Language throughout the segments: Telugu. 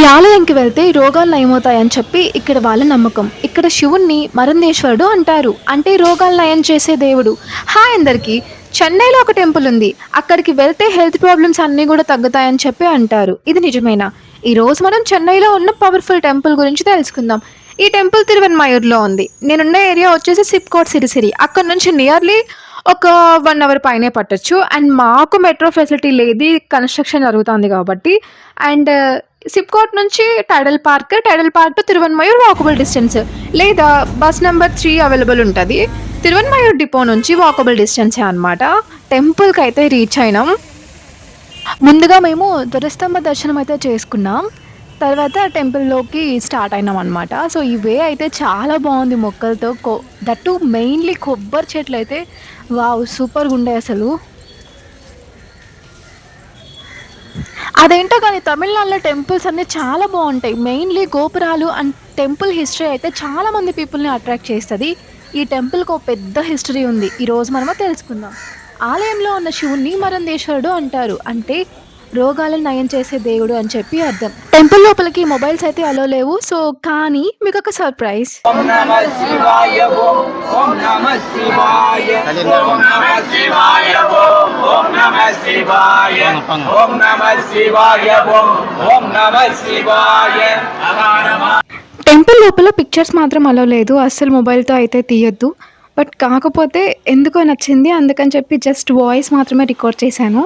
ఈ ఆలయంకి వెళ్తే రోగాలు నయమవుతాయని చెప్పి ఇక్కడ వాళ్ళ నమ్మకం. ఇక్కడ శివుణ్ణి మరందేశ్వరుడు అంటారు. అంటే రోగాలు నయం చేసే దేవుడు. హాయ్ అందరికీ. చెన్నైలో ఒక టెంపుల్ ఉంది. అక్కడికి వెళ్తే హెల్త్ ప్రాబ్లమ్స్ అన్నీ కూడా తగ్గుతాయని చెప్పి అంటారు. ఇది నిజమేనా? ఈ రోజు మనం చెన్నైలో ఉన్న పవర్ఫుల్ టెంపుల్ గురించి తెలుసుకుందాం. ఈ టెంపుల్ తిరువెన్మయూర్లో ఉంది. నేనున్న ఏరియా వచ్చేసి సిప్కోట్ సిరిసిరి. అక్కడ నుంచి నియర్లీ ఒక 1 అవర్ పైనే పట్టొచ్చు. అండ్ మాకు మెట్రో ఫెసిలిటీ లేదు, కన్స్ట్రక్షన్ జరుగుతుంది కాబట్టి. అండ్ సిప్కోట్ నుంచి Tidel park to Thiruvanmiyur walkable distance, లేదా బస్ నెంబర్ 3 అవైలబుల్ ఉంటుంది. తిరువెన్మయూర్ డిపో నుంచి వాకబుల్ డిస్టెన్సే అనమాట. టెంపుల్కి అయితే రీచ్ అయినాం. ముందుగా మేము ధ్వజస్తంభ దర్శనం అయితే చేసుకున్నాం. తర్వాత టెంపుల్లోకి స్టార్ట్ అయినాం అనమాట. సో ఈ వే అయితే చాలా బాగుంది, మొక్కలతో దట్టు మెయిన్లీ కొబ్బరి చెట్లు అయితే వావ్ సూపర్గా ఉండే అసలు. అదేంటో కానీ తమిళనాడులో టెంపుల్స్ అన్నీ చాలా బాగుంటాయి. మెయిన్లీ గోపురాలు అండ్ టెంపుల్ హిస్టరీ అయితే చాలా మంది పీపుల్ని అట్రాక్ట్ చేస్తుంది. ఈ టెంపుల్కి ఒక పెద్ద హిస్టరీ ఉంది. ఈరోజు మనము తెలుసుకుందాం. ఆలయంలో ఉన్న శివుణ్ణి మరందేశ్వరుడు అంటారు. అంటే రోగాలను నయం చేసే దేవుడు అని చెప్పి అర్థం. టెంపుల్ లోపలికి మొబైల్స్ అయితే అలో లేవు. సో కానీ మీకు ఒక సర్ప్రైజ్. టెంపుల్ లోపల పిక్చర్స్ మాత్రం అలో లేదు, అస్సలు మొబైల్తో అయితే తీయొద్దు. బట్ కాకపోతే ఎందుకో నచ్చింది, అందుకని చెప్పి జస్ట్ వాయిస్ మాత్రమే రికార్డ్ చేశాను.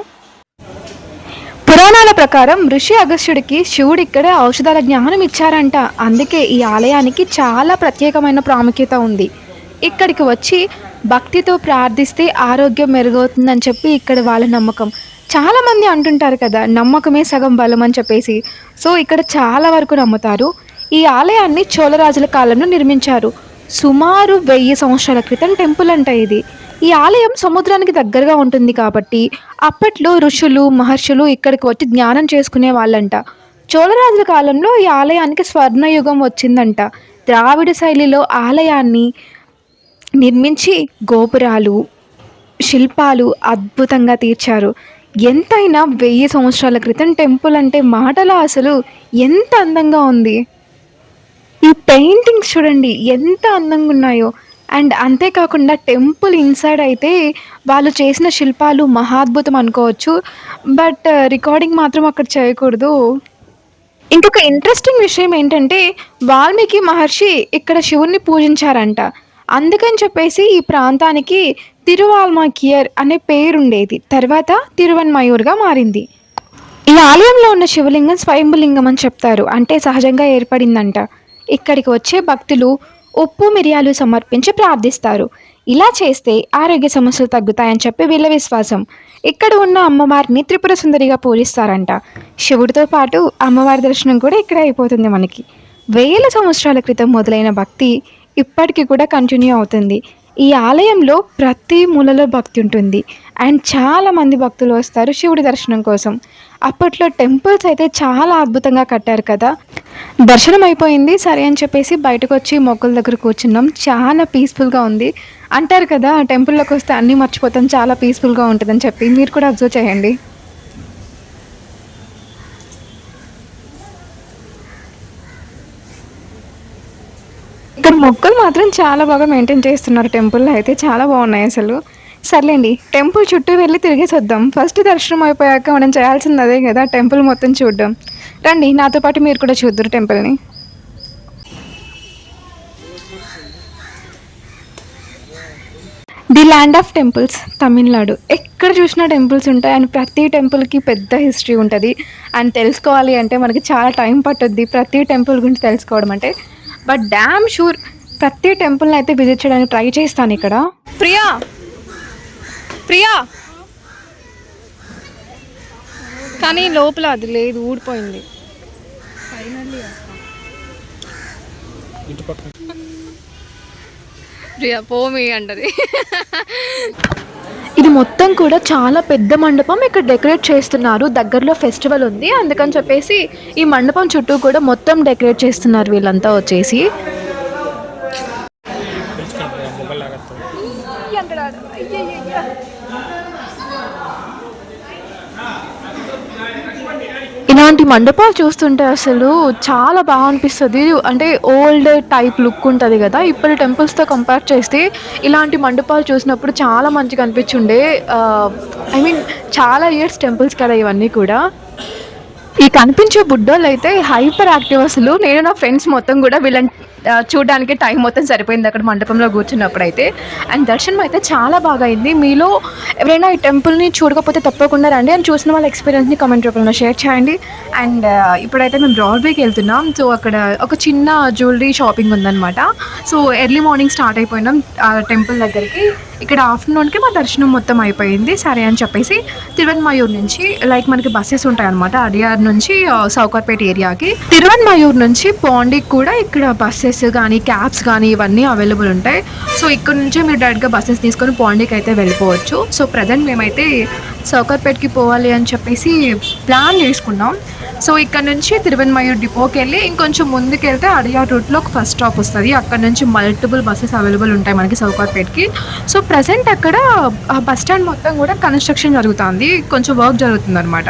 పురాణాల ప్రకారం ఋషి అగస్త్యుడికి శివుడు ఇక్కడే ఔషధాల జ్ఞానం ఇచ్చారంట. అందుకే ఈ ఆలయానికి చాలా ప్రత్యేకమైన ప్రాముఖ్యత ఉంది. ఇక్కడికి వచ్చి భక్తితో ప్రార్థిస్తే ఆరోగ్యం మెరుగవుతుందని చెప్పి ఇక్కడ వాళ్ళ నమ్మకం. చాలామంది అంటుంటారు కదా, నమ్మకమే సగం బలం అని చెప్పేసి. సో ఇక్కడ చాలా వరకు నమ్ముతారు. ఈ ఆలయాన్ని చోళరాజుల కాలంలో నిర్మించారు. సుమారు 1000 సంవత్సరాల క్రితం టెంపుల్ అంట ఇది. ఈ ఆలయం సముద్రానికి దగ్గరగా ఉంటుంది కాబట్టి అప్పట్లో ఋషులు మహర్షులు ఇక్కడికి వచ్చి ధ్యానం చేసుకునే వాళ్ళంట. చోళరాజుల కాలంలో ఈ ఆలయానికి స్వర్ణయుగం వచ్చిందంట. ద్రావిడ శైలిలో ఆలయాన్ని నిర్మించి గోపురాలు శిల్పాలు అద్భుతంగా తీర్చారు. ఎంతైనా 1000 సంవత్సరాల క్రితం టెంపుల్ అంటే మాటలో అసలు ఎంత అందంగా ఉంది. ఈ పెయింటింగ్స్ చూడండి ఎంత అందంగా ఉన్నాయో. అండ్ అంతేకాకుండా టెంపుల్ ఇన్సైడ్ అయితే వాళ్ళు చేసిన శిల్పాలు మహాద్భుతం అనుకోవచ్చు. బట్ రికార్డింగ్ మాత్రం అక్కడ చేయకూడదు. ఇంకొక ఇంట్రెస్టింగ్ విషయం ఏంటంటే వాల్మీకి మహర్షి ఇక్కడ శివుణ్ణి పూజించారంట. అందుకని చెప్పేసి ఈ ప్రాంతానికి తిరువాల్మకియర్ అనే పేరుండేది. తర్వాత తిరువెన్మయూర్గా మారింది. ఈ ఆలయంలో ఉన్న శివలింగం స్వయంభులింగం అని చెప్తారు. అంటే సహజంగా ఏర్పడిందంట. ఇక్కడికి వచ్చే భక్తులు ఉప్పు మిరియాలు సమర్పించి ప్రార్థిస్తారు. ఇలా చేస్తే ఆరోగ్య సమస్యలు తగ్గుతాయని చెప్పి వీళ్ళ విశ్వాసం. ఇక్కడ ఉన్న అమ్మవారిని త్రిపుర సుందరిగా పూజిస్తారంట. శివుడితో పాటు అమ్మవారి దర్శనం కూడా ఇక్కడ అయిపోతుంది మనకి. 1000 సంవత్సరాల క్రితం మొదలైన భక్తి ఇప్పటికీ కూడా కంటిన్యూ అవుతుంది. ఈ ఆలయంలో ప్రతి మూలలో భక్తి ఉంటుంది. అండ్ చాలామంది భక్తులు వస్తారు శివుడి దర్శనం కోసం. అప్పట్లో టెంపుల్స్ అయితే చాలా అద్భుతంగా కట్టారు కదా. దర్శనం అయిపోయింది సరే అని చెప్పేసి బయటకు వచ్చి మొక్కల దగ్గర కూర్చున్నాం. చాలా పీస్ఫుల్గా ఉంది. అంటారు కదా టెంపుల్లోకి వస్తే అన్నీ మర్చిపోతాం, చాలా పీస్ఫుల్గా ఉంటుందని చెప్పి. మీరు కూడా అబ్జర్వ్ చేయండి. ఇక్కడ మొక్కలు మాత్రం చాలా బాగా మెయింటైన్ చేస్తున్నారు. టెంపుల్లో అయితే చాలా బాగున్నాయి అసలు. సర్లేండి, టెంపుల్ చుట్టూ వెళ్ళి తిరిగేసి వద్దాం. ఫస్ట్ దర్శనం అయిపోయాక మనం చేయాల్సింది అదే కదా, టెంపుల్ మొత్తం చూడడం. రండి నాతో పాటు మీరు కూడా చూద్దరు టెంపుల్ని. The land of temples Tamil Nadu. ఎక్కడ చూసినా టెంపుల్స్ ఉంటాయి. అండ్ ప్రతి టెంపుల్కి పెద్ద హిస్టరీ ఉంటుంది. అండ్ తెలుసుకోవాలి అంటే మనకి చాలా టైం పట్టుద్ది ప్రతి టెంపుల్ గురించి తెలుసుకోవడం అంటే. బట్ డ్యామ్ షూర్ ప్రతి టెంపుల్ని అయితే విజిట్ చేయడానికి ట్రై చేస్తాను ఇక్కడ. ప్రియా ప్రియా కానీ లోపల అది లేదు, ఊడిపోయింది. ప్రియా పోమి అంటది. ఇది మొత్తం కూడా చాలా పెద్ద మండపం. ఇక్కడ డెకరేట్ చేస్తున్నారు. దగ్గరలో ఫెస్టివల్ ఉంది అందుకని చెప్పేసి ఈ మండపం చుట్టూ కూడా మొత్తం డెకరేట్ చేస్తున్నారు వీళ్ళంతా వచ్చేసి. ఇలాంటి మండపాలు చూస్తుంటే అసలు చాలా బాగా అనిపిస్తది. అంటే ఓల్డ్ టైప్ లుక్ ఉంటది గదా! ఇప్పటి టెంపుల్స్‌తో కంపేర్ చేస్తే ఇలాంటి మండపాలు చూసినప్పుడు చాలా మంచిగా అనిపించుండే. ఆహ్, ఐ మీన్ చాలా ఇయర్స్ టెంపుల్స్ కదా ఇవన్నీ కూడా. ఈ కనిపించే బుడ్డోళ్ళైతే హైపర్ యాక్టివ్ అసలు. నేను నా ఫ్రెండ్స్ మొత్తం గూడా వీళ్ళని చూడడానికి టైం మొత్తం సరిపోయింది అక్కడ మండపంలో కూర్చున్నప్పుడైతే. అండ్ దర్శనం అయితే చాలా బాగా అయింది. మీలో ఎవరైనా ఈ టెంపుల్‌ని చూడకపోతే తప్పకుండా రండి. అండ్ చూసిన వాళ్ళ ఎక్స్‌పీరియన్స్‌ని కామెంట్ రూపంలో షేర్ చేయండి. అండ్ ఇప్పుడైతే మేము బ్రాడ్‌వేకెళ్తున్నాం. సో, అక్కడ ఒక చిన్న జ్యువెలరీ షాపింగ్ ఉందనమాట. సో, ఎర్లీ మార్నింగ్ స్టార్ట్ అయిపోయినాం టెంపుల్ దగ్గరికి. ఇక్కడ ఆఫ్టర్‌నూన్‌కి మా దర్శనం మొత్తం అయిపోయింది. సరే అని చెప్పేసి తిరువెన్మయూర్ నుంచి లైక్ మనకి బసెస్ ఉంటాయన్నమాట. అడియార్ నుంచి సౌకర్పేట ఏరియాకి. తిరువెన్మయూర్ నుంచి పాండీకి కూడా ఇక్కడ బసెస్ గానీ, క్యాబ్స్ గానీ ఇవన్నీ అవైలబుల్ ఉంటాయి. సో, ఇక్కడ నుంచే మీరు డైరెక్ట్‌గా బసెస్ తీసుకొని పాండీకి అయితే వెళ్ళిపోవచ్చు. సో, ప్రెజెంట్ మేమైతే సౌకర్పేటకి పోవాలి అని చెప్పేసి ప్లాన్ చేసుకున్నాం. సో, ఇక్కడ నుంచి తిరువెన్మయూర్ డిపోకెళ్ళి ఇంకొంచెం ముందుకెళ్తే అడియార్ రూట్‌లో ఒక ఫస్ట్ స్టాప్ వస్తది. అక్కడ నుంచి మల్టిపుల్ బసెస్ అవైలబుల్ ఉంటాయి మనకి సౌకర్పేటకి. సో, ప్రెజెంట్ అక్కడ బస్ స్టాండ్ మొత్తం గూడా కన్‌స్ట్రక్షన్ జరుగుతాంది. కొంచెం వర్క్ జరుగుతుందనమాట.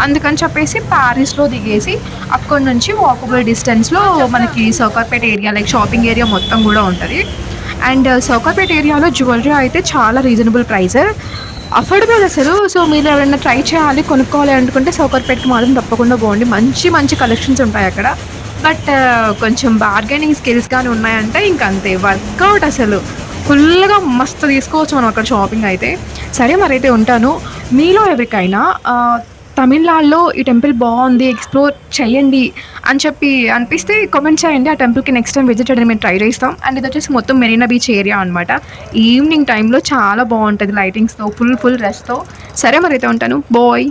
అందుకని చెప్పేసి పారిస్‌లో దిగేసి అక్కడి నుంచి వాకబుల్ డిస్టెన్స్‌లో మనకి సౌకర్పేట ఏరియా లైక్ షాపింగ్ ఏరియా మొత్తం గూడా ఉంటది. అండ్ సౌకర్పేట ఏరియాలో జ్యువెలరీ అయితే చాలా రీజనబుల్ ప్రైస్. అఫోర్డబుల్ అసలు. సో, మీరు ఎవరైనా ట్రై చేయాలి, కొనుక్కోవాలి అనుకుంటే సౌకర్పేటకి మాత్రం తప్పకుండా పోండి. మంచి మంచి కలెక్షన్స్ ఉంటాయక్కడ. బట్ కొంచెం బార్గెనింగ్ స్కిల్స్ గాని ఉన్నాయంటే ఇంకంతే వర్కౌట్ అసలు. ఫుల్‌గా మస్తు తీసుకోవచ్చు మనం అక్కడ షాపింగ్ అయితే. సరే మరైతే ఉంటాను. మీలో ఎవరికైనా తమిళనాడులో ఈ టెంపుల్ బావుంది, ఎక్స్‌ప్లోర్ చేయండి అని చెప్పి అనిపిస్తే కామెంట్ చేయండి. ఆ టెంపుల్‌కి నెక్స్ట్ టైమ్ విజిట్ చేయడానికి మేము ట్రై చేస్తాం. అండ్ ఇదొచ్చేసి మొత్తం మెరీనా బీచ్ ఏరియా అనమాట. ఈవినింగ్ టైంలో చాలా బావుంటది లైటింగ్స్‌తో ఫుల్ రష్‌తో. సరే మరైతే ఉంటాను. బాయ్.